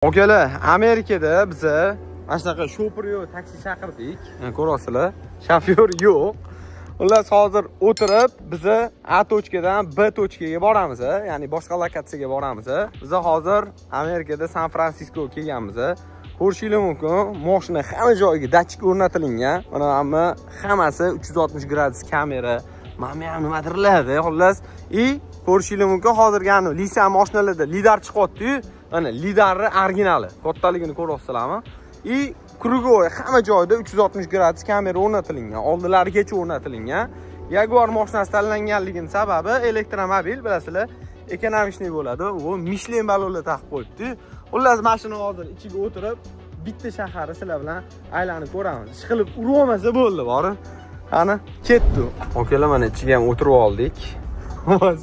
Akalar, Amerikada biz mana shunaqa shofir yo'q, taksi chaqirdik. Ko'rasizlar, shofyor yo'q. Ular hozir o'tirib, biz A tochkadan B tochkaga boramiz, ya'ni boshqa lokatsiyaga boramiz. Biz hozir Amerikada San-Fransisko kelganmiz. Ko'rishingiz mumkin, mashina hamma joyiga datchik o'rnatilgan. Mana hammasi 360 gradus kamera. Mana ham nimadirlar-da, xullas. Ko'rishingiz mumkin, hozirgani Nissan mashinalarda lidar chiqyapti-yu. Mana lidarni originali, kattaligini ko'ryapsizlarmi? Krugoy hamma joyda 360 gradus kamera o'rnatilgan, oldilarigacha o'rnatilgan. Jaguar mashinasi tanlanganligining sababi elektromobil, bilasizlar, ekonomik bo'ladi. U Michelin ballonlar taqib qo'yibdi. Xullas, mashina hozir ichiga o'tirib, bitta shaharni sizlar bilan aylanib ko'ramiz. Ish qilib urolmasa bo'ldi, bori. Qani, ketdi. Okalar, mana ichiga ham o'tirib oldik.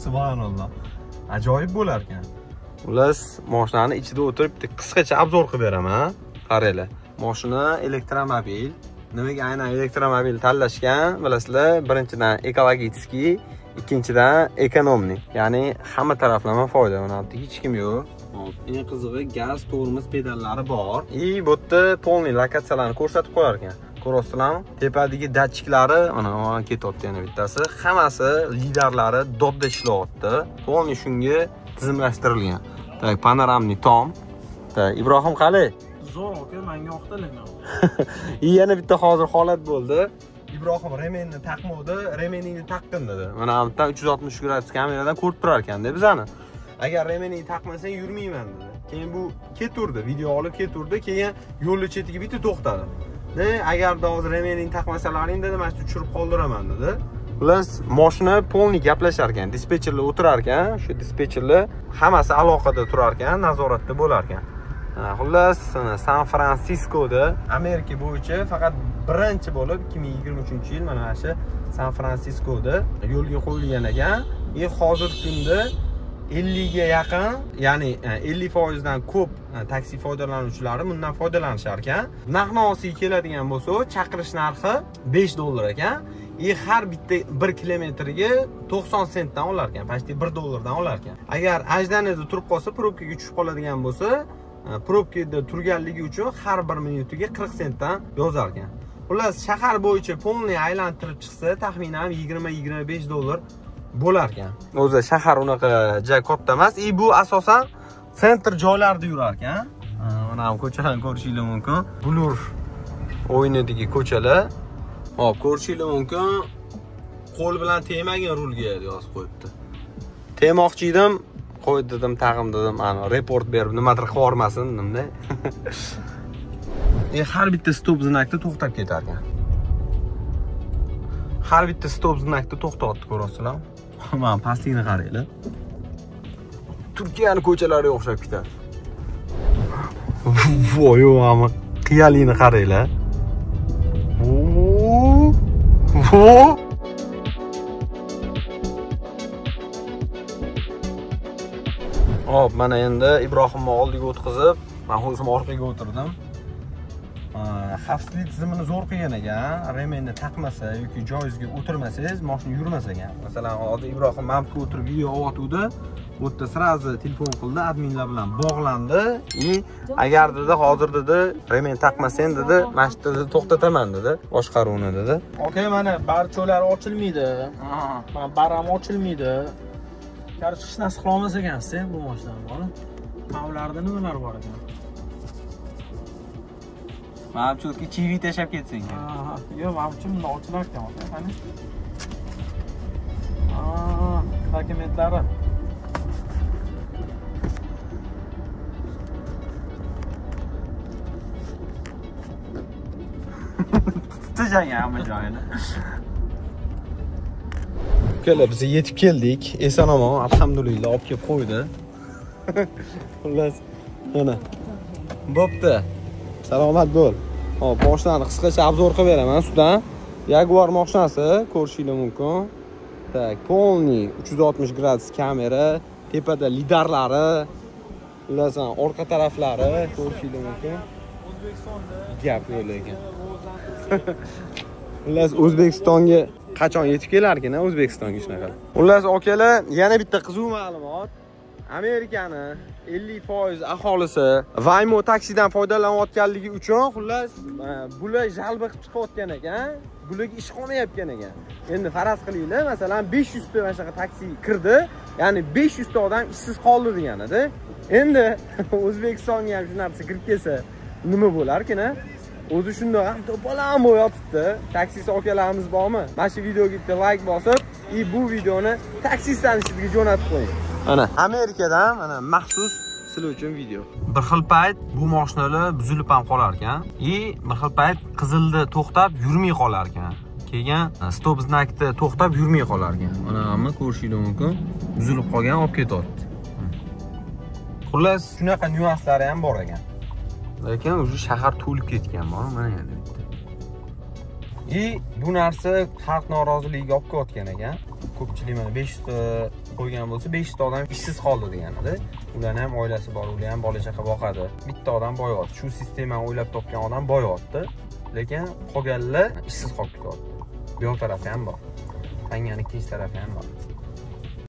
Subhanalloh. Ajoyib bo'lar ekan. Xullas, mashinani ichida o'tirib, bitta qisqacha obzor qilib beraman. Qaranglar. Mashina elektromobil. Nimaga aynan elektromobil tanlashgan? Bilasizlar, birinchidan ekologический, ikkinchidan ekonomik. Ya'ni hamma taraflama foydalanadi, hech kim yo'q. Eng qizig'i, gaz, tormoz pedallari bor. Bu yerda полный lokatsiyalarni ko'rsatib qo'yar ekan. Ko'rasizlarmi? Tepadagi datchiklari, mana ketyapti yana bittasi. Hammasi lidarlari dodda ishlayapti. Полный shunga tizimlashtirilgan. Tak, panoramniy tom. Tak, Ibrohim qalay? Zo'r aka, menga yoqdilar. Yana bitta hozir holat bo'ldi. Ibrohim remenni taqmadi, remeningni taqdim dedi. Mana bu yerdan 360 gradus kameradan ko'rib turar ekanda bizani. Agar remeningni taqmasang yurmayman dedi. Keyin bu keturdi, video olib keturdi, keyin yo'lni chetiga bitta to'xtadi. Agarda hozir remeningni taqmasalaring dedi, men tushirib qoldiraman dedi. Plus mashina полный gaplashar ekan, dispetcherlar o'tirar ekan, shu dispetcherlar hammasi aloqada turar ekan, nazoratda bo'lar ekan. Xullas, San-Fransiskoda Amerika bo'yicha faqat birinchi bo'lib 2023-yil mana shu San-Fransiskoda yo'lga qo'yilgan ekan. Hozirgi kunda 50 ga yaqin, ya'ni 50% dan ko'p taksi foydalanuvchilari bundan foydalanishar ekan. Narx-navosiga keladigan bo'lsa, chaqirish narxi $5 ekan. Har bitta 1 kilometriga 90 sentdan olar ekan, почти $1 olar ekan. Agar ajdanida turib qolsa, probkaga tushib qoladigan bo'lsa, probkada turganligi uchun har 1 minutiga 40 sentdan yozar ekan. Xullas, shahar bo'yicha полный aylantirib chiqsa, taxminan $20-25 bo'lar ekan. O'zi shahar unaqa joy katta emas. Bu asosan sentr joylarda yurar ekan. Mana bu ko'chalarni ko'rishingiz mumkin. Blur o'yinidagi ko'chalar. Hop, ko'rishingiz mumkin. Qo'l bilan tegmagan rulga yozib qo'yibdi. Tegmoqchi edim, qo'y dedim, tag'im dedim, ana report berib, nimadir qilib yormasin dedimda. Har bitta stop znakda to'xtab ketar ekan. Har bitta stop znakda to'xtatdi, ko'rasizlar. Mana pastlikni qaranglar. Turkiyaning ko'chalariga o'xshab ketadi. Voy, mana qiyalikni qaranglar. Hop, mana endi Ibrohimni oldiga o'tkazib, men o'zim orqaga o'tirdim. Xavfsizlik tizimini zo'r qilgan ekan. Remenni taqmasa yoki joyizga o'tirmasangiz, mashina yurmas ekan. Masalan, hozir Ibrohim mamga o'tirib video olyotdi. Bu yerda sirazi telefon qildi, adminlar bilan bog'landi. Agar dedi, hozir dedi, remen taqmasang dedi, mashina dedi, to'xtataman dedi, boshqaruvni dedi. Okay, mana barcholar ochilmaydi. Mana baram ochilmaydi. Qarshi hech narsa qila olmas ekansiz bu mashinalar. Mavlarda nimalar bor ekan? Mana cho'tki chivi tashab ketsang. Yo'q, men uchun bunday ochilar ekan, qani? Dokumentlari. Tutagan hamma joyini. Kelib, biz yetib keldik. Eson-omon, alhamdulillah, olib kelib qo'ydi. Xullas, mana. Bo'pti. Salomat bo'l. Hop, mashinani qisqacha obzor qilib beraman suvdan. Jaguar mashinasi ko'rishingiz mumkin. Tak, полный 360 gradus kamera, tepada lidarlari, bilasan, orqa taraflari ko'rishingiz mumkin. O'zbekistonda gap yo'q ekan. Xullas, O'zbekistonga qachon yetib kelar ekan, O'zbekistonga shunaqa. Xullas, akalar, yana bitta qiziq ma'lumot. Amerikani 50% aholisi Waymo taksidan foydalanayotganligi uchun xullas bular jalba qilib chiqayotgan ekan. Bularga ish qolmayotgan ekan. Endi faraz qilinglar, masalan 500 ta mana shunaqa taksi kirdi, ya'ni 500 ta odam ishsiz qoldi deganida. Endi O'zbekistonga ham shu narsa kirib kelsa, nima bo'larkin-a? O'zi shundoq ham to'polon bo'lib yotibdi. Taksisi akalarimiz bormi? Mana shu videoga bitta like bosib, bu videoni taksist tanishingizga jo'natib qo'ying. Ana Amerikadan mana maxsus sizlar uchun video. Bir xil payt bu mashinalar buzilib ham qolar ekan. Bir xil payt qizilda to'xtab yurmay qolar ekan. Keyin stop znakda to'xtab yurmay qolar ekan. Mana hamma ko'rishingiz mumkin. Buzilib qolgan olib ketyapti. Xullas shunaqa nyuanslari ham bor ekan. Lekin o'sha shahar to'lib ketgan bor, mana endi bitta. Bu narsa xalq noroziligiga olib kelayotgan ekan. Ko'pchilik mana 500 ta qo'ygan bo'lsa, 500 ta odam ishsiz qoldi deganida. Ularning ham oilasi bor, ular ham bola chaqa boqadi. Bitta odam boyayapti. Shu sistemani o'ylab topgan odam boyayapti. Lekin qolganlar ishsiz qolib ketyapti. Bu yoq tarafi ham bor. Tanganing ikkinchi tarafi ham bor.